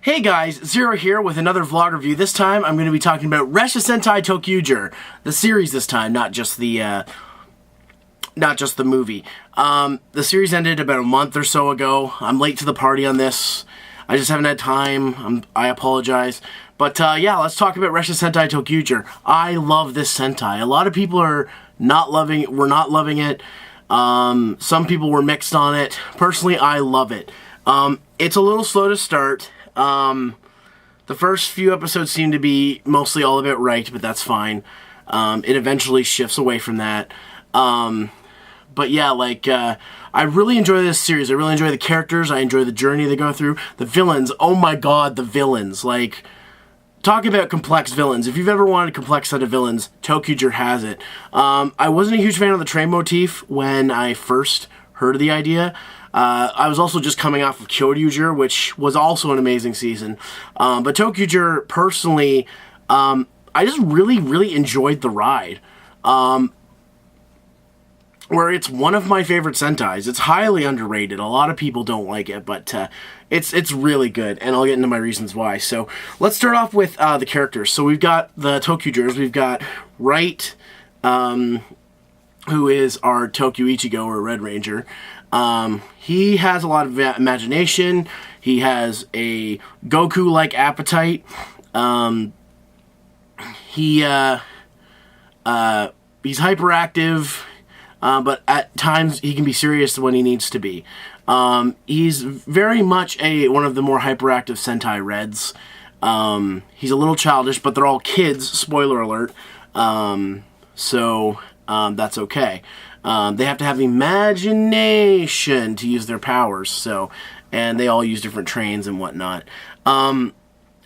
Hey guys, Zero here with another vlog review. This time I'm going to be talking about Ressha Sentai ToQGer, the series this time, not just the movie. The series ended about a month or so ago. I'm late to the party on this. I just haven't had time. I apologize. But yeah, let's talk about Ressha Sentai ToQGer. I love this Sentai. A lot of people were not loving it. Some people were mixed on it. Personally, I love it. It's a little slow to start. The first few episodes seem to be mostly all about right, but that's fine. It eventually shifts away from that. But yeah, I really enjoy this series. I really enjoy the characters. I enjoy the journey they go through. The villains, oh my god, the villains. Talk about complex villains. If you've ever wanted a complex set of villains, ToQGer has it. I wasn't a huge fan of the train motif when I first heard of the idea. I was also just coming off of ToQGer, which was also an amazing season. But ToQGer, personally, I just really enjoyed the ride. Where it's one of my favorite Sentais. It's highly underrated. A lot of people don't like it, but it's really good, and I'll get into my reasons why. So let's start off with the characters. So we've got the ToQGers. We've got Right, who is our Tokyo Ichigo, or Red Ranger. He has a lot of imagination. He has a Goku-like appetite. He's hyperactive. But at times he can be serious when he needs to be. He's very much one of the more hyperactive Sentai Reds. He's a little childish, but they're all kids, spoiler alert. So that's okay. They have to have imagination to use their powers, and they all use different trains and whatnot. And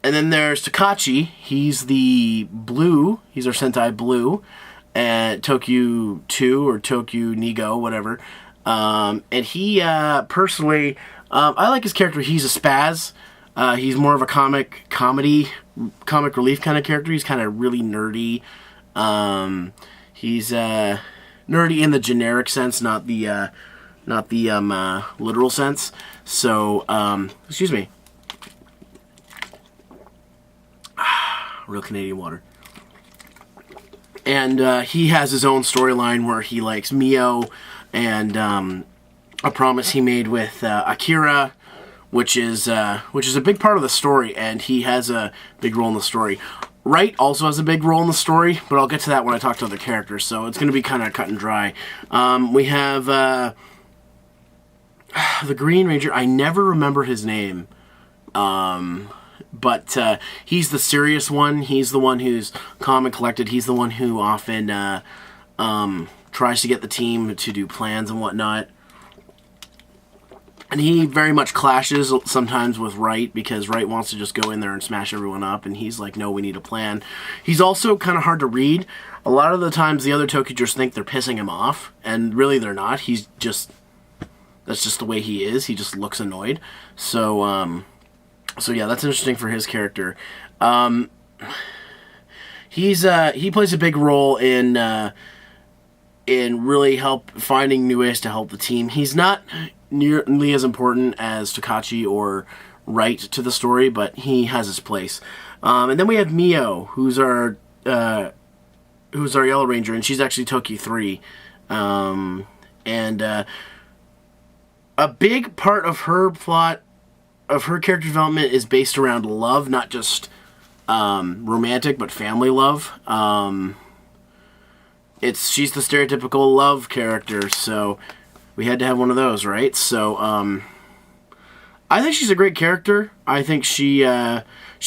then there's Takachi. He's the Blue. He's our Sentai Blue. At Tokyo 2 or Tokyo Nigo, whatever. And he, personally, I like his character. He's a spaz. He's more of a comic relief kind of character. He's kind of really nerdy. He's nerdy in the generic sense, not the literal sense. So, excuse me. Real Canadian water. And he has his own storyline where he likes Mio, and a promise he made with Akira, which is a big part of the story, and he has a big role in the story. Right also has a big role in the story, but I'll get to that when I talk to other characters, so it's going to be kind of cut and dry. We have the Green Ranger. I never remember his name. But he's the serious one. He's the one who's calm and collected. He's the one who often tries to get the team to do plans and whatnot. And he very much clashes sometimes with Right, because Right wants to just go in there and smash everyone up, and he's like, no, we need a plan. He's also kind of hard to read. A lot of the times the other ToQGers think they're pissing him off, and really they're not. That's just the way he is. He just looks annoyed. So yeah, that's interesting for his character. He plays a big role in really finding new ways to help the team. He's not nearly as important as Takachi or Right to the story, but he has his place. And then we have Mio, who's our Yellow Ranger, and she's actually Tokyo 3. And a big part of her plot, of her character development, is based around love, not just romantic, but family love. She's the stereotypical love character, so we had to have one of those, right? So I think she's a great character. I think she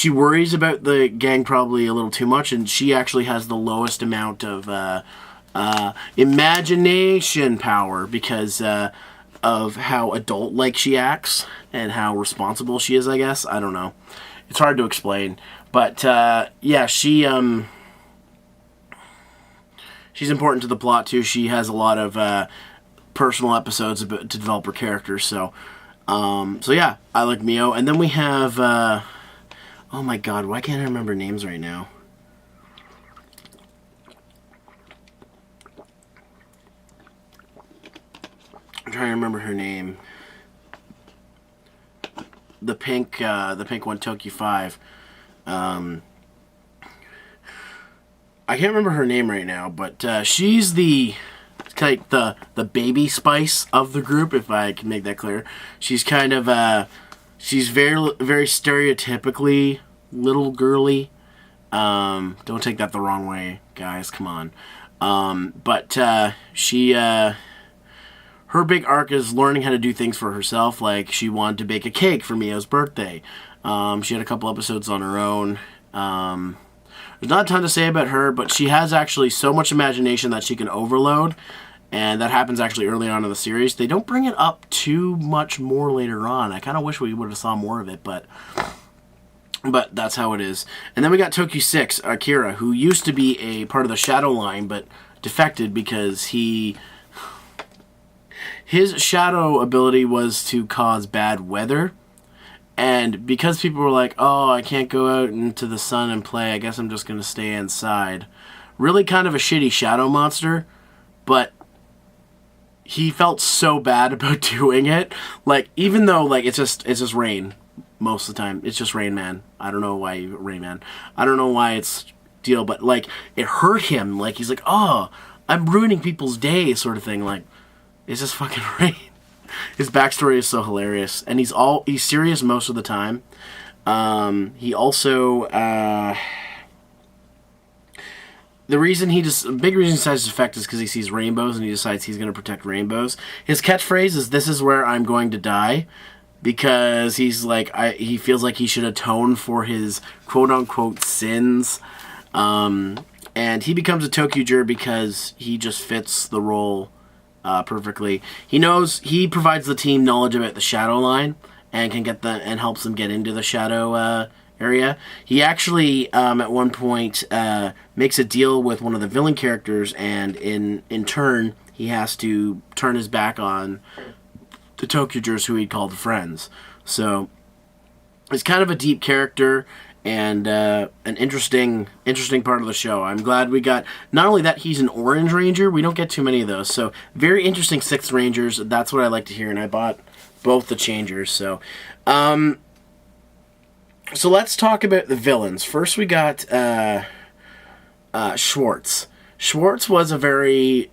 worries about the gang probably a little too much, and she actually has the lowest amount of imagination power because of how adult-like she acts and how responsible she is, I guess. I don't know. It's hard to explain. But, yeah, she's important to the plot, too. She has a lot of personal episodes to develop her character. So yeah, I like Mio. And then we have, oh my god, why can't I remember names right now? I'm trying to remember her name. the pink one, Tokyo 5. I can't remember her name right now, but she's the baby Spice of the group, if I can make that clear. She's kind of she's very very stereotypically little girly. Don't take that the wrong way, guys. Come on. But she her big arc is learning how to do things for herself. Like she wanted to bake a cake for Mio's birthday. She had a couple episodes on her own. There's not a ton to say about her, but she has actually so much imagination that she can overload, and that happens actually early on in the series. They don't bring it up too much more later on. I kind of wish we would have saw more of it, but that's how it is. And then we got Tokyo 6, Akira, who used to be a part of the Shadow line, but defected because his shadow ability was to cause bad weather. And because people were like, oh, I can't go out into the sun and play, I guess I'm just going to stay inside. Really kind of a shitty shadow monster, but he felt so bad about doing it. Like, even though, like, it's just rain most of the time. It's just Rain Man. I don't know why Rain Man. I don't know why it's deal, but, like, it hurt him. Like, he's like, oh, I'm ruining people's day, sort of thing. Like, it's just fucking rain. His backstory is so hilarious, and he's serious most of the time. He also the big reason he decides to defect is because he sees rainbows and he decides he's going to protect rainbows. His catchphrase is "This is where I'm going to die," because he's like he feels like he should atone for his quote unquote sins. And he becomes a ToQGer because he just fits the role perfectly. He provides the team knowledge about the Shadow line and and helps them get into the Shadow area. He actually at one point makes a deal with one of the villain characters, and in turn he has to turn his back on the ToQGers who he'd called friends. So it's kind of a deep character and an interesting part of the show. I'm glad we got, not only that, he's an Orange Ranger. We don't get too many of those. So very interesting 6th Rangers. That's what I like to hear, and I bought both the changers. So so let's talk about the villains. First we got Schwartz. Schwartz was a very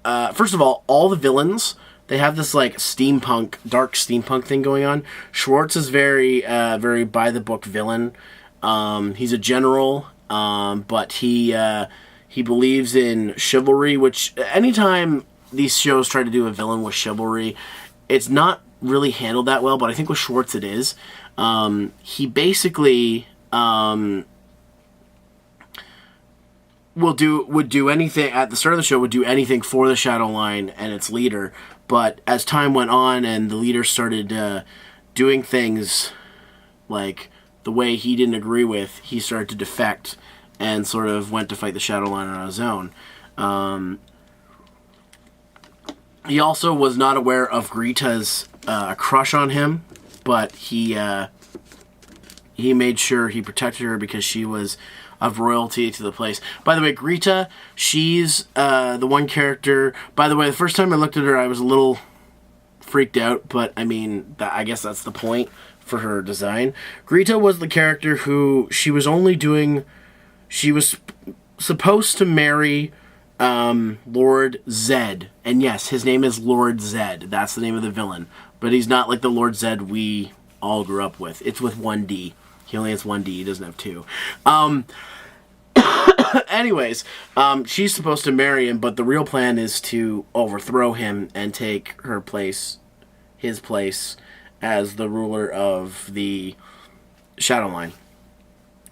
first of all the villains, they have this like dark steampunk thing going on. Schwartz is very by the book villain. He's a general, but he believes in chivalry, which anytime these shows try to do a villain with chivalry, it's not really handled that well, but I think with Schwartz it is. He basically would do anything at the start of the show, would do anything for the Shadow Line and its leader, but as time went on and the leader started doing things like the way he didn't agree with, he started to defect and sort of went to fight the Shadow Line on his own. He also was not aware of Greta's crush on him, but he made sure he protected her because she was of royalty to the place. By the way, Greta, she's the one character. By the way, the first time I looked at her, I was a little freaked out, but I mean, I guess that's the point for her design. Greta was the character who she was supposed to marry Lord Zed. And yes, his name is Lord Zed. That's the name of the villain. But he's not like the Lord Zed we all grew up with. It's with one D. He only has one D. He doesn't have two. Anyways, she's supposed to marry him, but the real plan is to overthrow him and take his place as the ruler of the Shadow Line.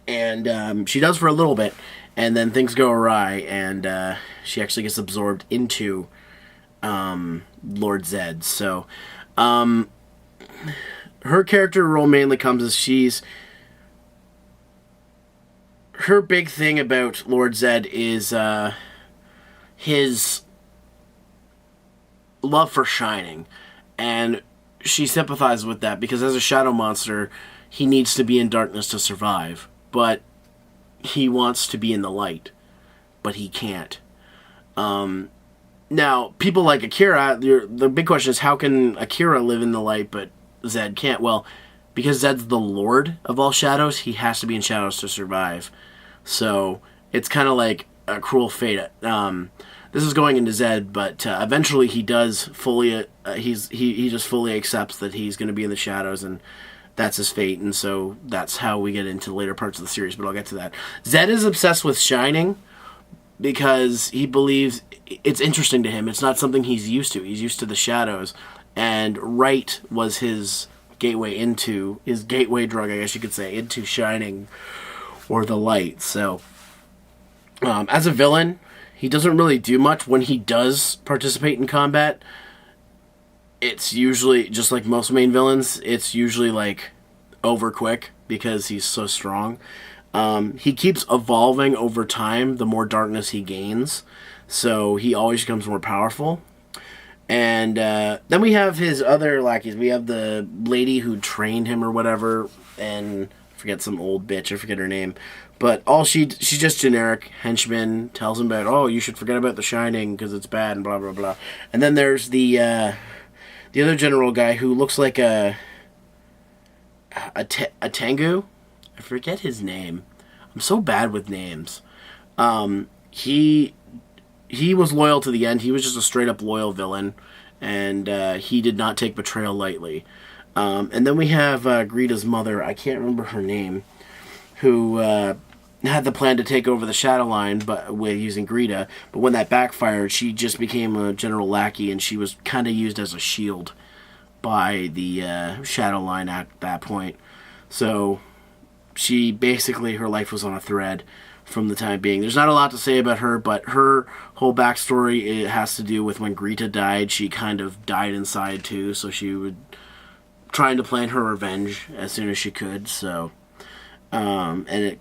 And she does for a little bit, and then things go awry, and she actually gets absorbed into Lord Zed. So her character role mainly comes as her big thing about Lord Zed is his love for shining, and she sympathizes with that because as a shadow monster, he needs to be in darkness to survive, but he wants to be in the light, but he can't. Now, people like Akira, the big question is, how can Akira live in the light, but Zed can't? Well, because Zed's the lord of all shadows, he has to be in shadows to survive. So it's kind of like a cruel fate. This is going into Zed, but eventually he does fully. He just fully accepts that he's going to be in the shadows, and that's his fate. And so that's how we get into later parts of the series. But I'll get to that. Zed is obsessed with shining because he believes it's interesting to him. It's not something he's used to. He's used to the shadows, and Right was his gateway drug, I guess you could say, into shining or the light. So as a villain, he doesn't really do much. When he does participate in combat, it's usually, just like most main villains, it's usually like over quick because he's so strong. He keeps evolving over time the more darkness he gains, so he always becomes more powerful. And then we have his other lackeys. We have the lady who trained him or whatever, and I forget, some old bitch, I forget her name. But she's just generic henchman, tells him about, oh, you should forget about the shining because it's bad and blah, blah, blah. And then there's the other general guy who looks like a Tengu. I forget his name. I'm so bad with names. He was loyal to the end. He was just a straight-up loyal villain, and he did not take betrayal lightly. And then we have Greta's mother, I can't remember her name, who had the plan to take over the Shadow Line with using Greta, but when that backfired, she just became a general lackey, and she was kind of used as a shield by the Shadow Line at that point. So she basically, her life was on a thread from the time being. There's not a lot to say about her, but her whole backstory, it has to do with when Greta died. She kind of died inside too, so she would trying to plan her revenge as soon as she could. So, and it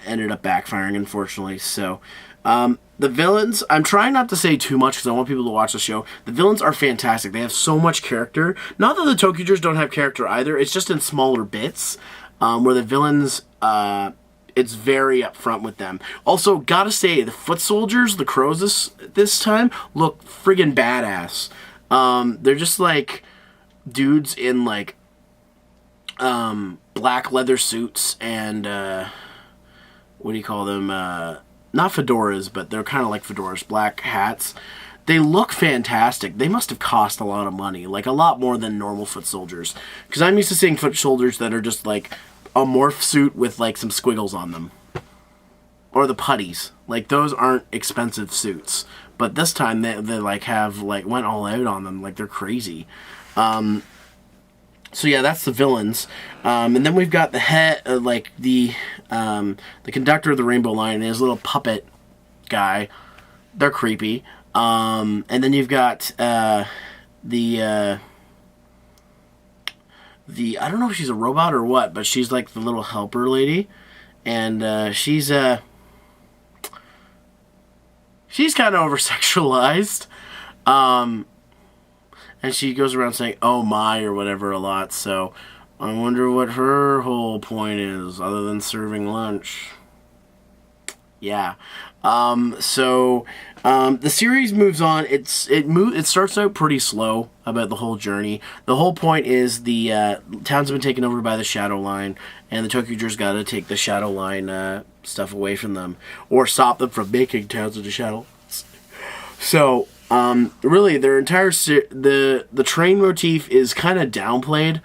ended up backfiring, unfortunately. So, the villains, I'm trying not to say too much because I want people to watch the show. The villains are fantastic. They have so much character. Not that the ToQGers don't have character either. It's just in smaller bits, where the villains, it's very upfront with them. Also, gotta say, the foot soldiers, the crows this time, look friggin' badass. They're just like dudes in like black leather suits and what do you call them? Not fedoras, but they're kind of like fedoras, black hats. They look fantastic. They must have cost a lot of money, like a lot more than normal foot soldiers. Because I'm used to seeing foot soldiers that are just like a morph suit with like some squiggles on them. Or the putties. Like those aren't expensive suits. But this time they like have like went all out on them. Like they're crazy. So yeah, that's the villains. And then we've got the head, like the conductor of the Rainbow Line and his little puppet guy. They're creepy. And then you've got the I don't know if she's a robot or what, but she's like the little helper lady, and she's kind of over sexualized, and she goes around saying "oh my" or whatever a lot. So I wonder what her whole point is, other than serving lunch. Yeah. The series moves on. It starts out pretty slow about the whole journey. The whole point is the town's been taken over by the Shadow Line, and the ToQGers got to take the Shadow Line stuff away from them, or stop them from making towns into Shadow. So, really, their entire the train motif is kind of downplayed.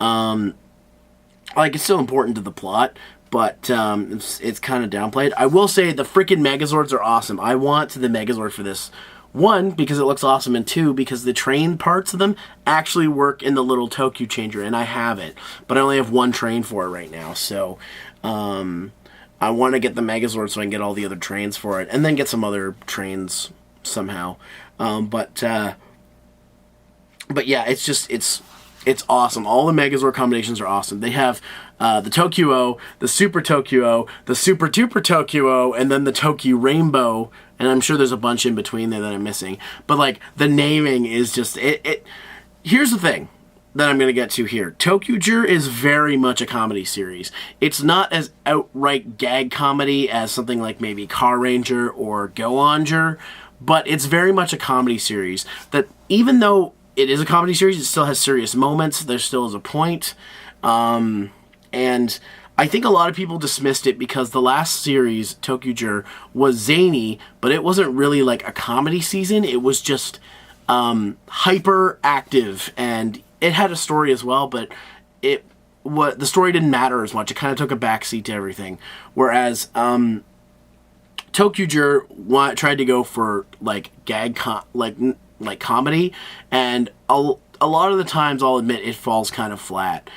Like, it's still important to the plot, but it's kind of downplayed. I will say the freaking Megazords are awesome. I want the Megazord for this. One, because it looks awesome, and two, because the train parts of them actually work in the little Tokyo changer, and I have it. But I only have one train for it right now, so I want to get the Megazord so I can get all the other trains for it, and then get some other trains somehow. But yeah, it's awesome. All the Megazord combinations are awesome. They have the Tokyo, the Super Tokyo, the Super Duper Tokyo, and then the Tokyo Rainbow, and I'm sure there's a bunch in between there that I'm missing. But like the naming is just it. Here's the thing that I'm going to get to here. ToQGer is very much a comedy series. It's not as outright gag comedy as something like maybe Car Ranger or Go-Onger, but it's very much a comedy series that, even though it is a comedy series, it still has serious moments. There still is a point. And I think a lot of people dismissed it because the last series, ToQGer, was zany, but it wasn't really like a comedy season. It was just hyper active, and it had a story as well, but the story didn't matter as much. It kind of took a backseat to everything. Whereas ToQger tried to go for like like comedy, and a lot of the times, I'll admit, it falls kind of flat.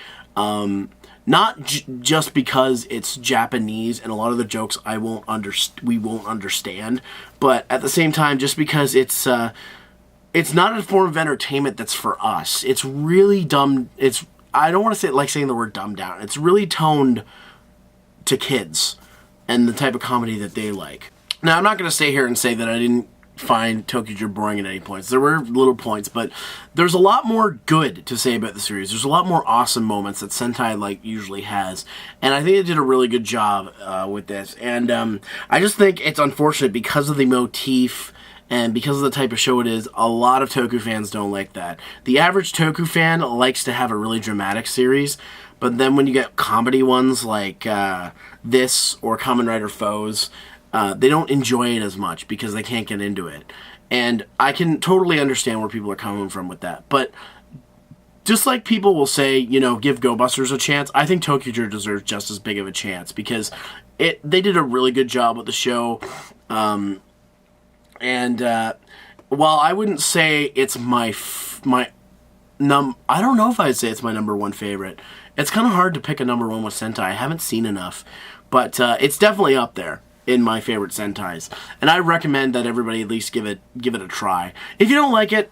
Not just because it's Japanese and a lot of the jokes we won't understand, but at the same time, just because it's not a form of entertainment that's for us. It's really dumb. I don't want to say it like saying the word dumbed down. It's really toned to kids and the type of comedy that they like. Now, I'm not going to stay here and say that I didn't find ToQger boring at any points. There were little points, but there's a lot more good to say about the series. There's a lot more awesome moments that Sentai usually has, and I think they did a really good job with this. And I just think it's unfortunate because of the motif and because of the type of show it is. A lot of Toku fans don't like that. The average Toku fan likes to have a really dramatic series, but then when you get comedy ones like this or Kamen Rider Foes, they don't enjoy it as much because they can't get into it. And I can totally understand where people are coming from with that. But just like people will say, give Go Busters a chance, I think ToQger deserves just as big of a chance because they did a really good job with the show. While I wouldn't say it's I don't know if I'd say it's my number one favorite. It's kind of hard to pick a number one with Sentai. I haven't seen enough. But it's definitely up there in my favorite Sentais, and I recommend that everybody at least give it a try. If you don't like it,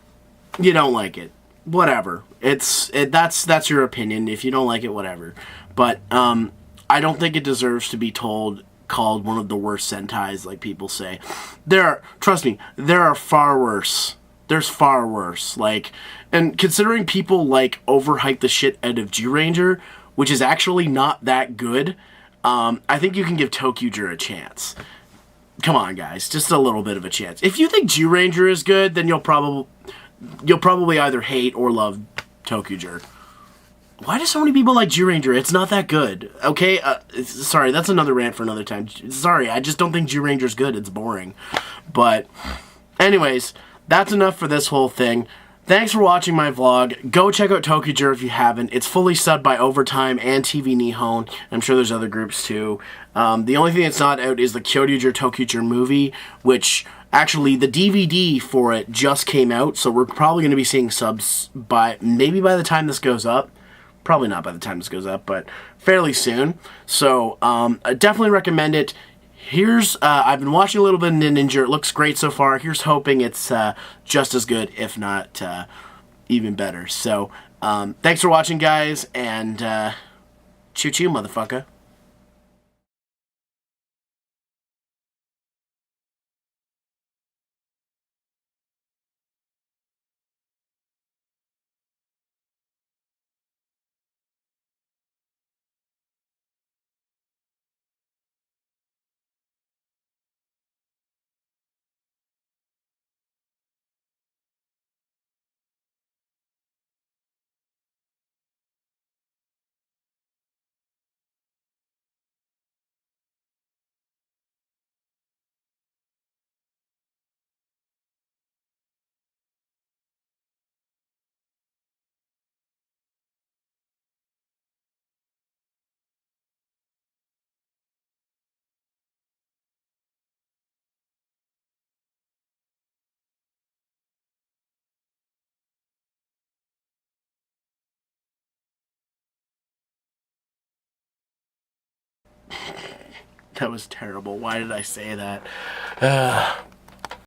you don't like it. Whatever. That's your opinion. If you don't like it, whatever. But I don't think it deserves to be called one of the worst Sentais, like people say. Trust me, there are far worse. There's far worse. And considering people overhype the shit out of G-Ranger, which is actually not that good. I think you can give ToQger a chance. Come on, guys, just a little bit of a chance. If you think G-Ranger is good, then you'll probably either hate or love ToQger. Why do so many people like G-Ranger? It's not that good. Okay, sorry, that's another rant for another time. Sorry, I just don't think G-Ranger's good. It's boring. But, anyways, that's enough for this whole thing. Thanks for watching my vlog. Go check out ToQger if you haven't. It's fully subbed by Overtime and TV Nihon. I'm sure there's other groups too. The only thing that's not out is the Kyoryuger ToQger movie, which actually the DVD for it just came out, so we're probably going to be seeing subs maybe by the time this goes up. Probably not by the time this goes up, but fairly soon. So I definitely recommend it. I've been watching a little bit of Ninja. It looks great so far. Here's hoping it's just as good, if not even better. So, thanks for watching, guys, and choo-choo, motherfucker. That was terrible. Why did I say that?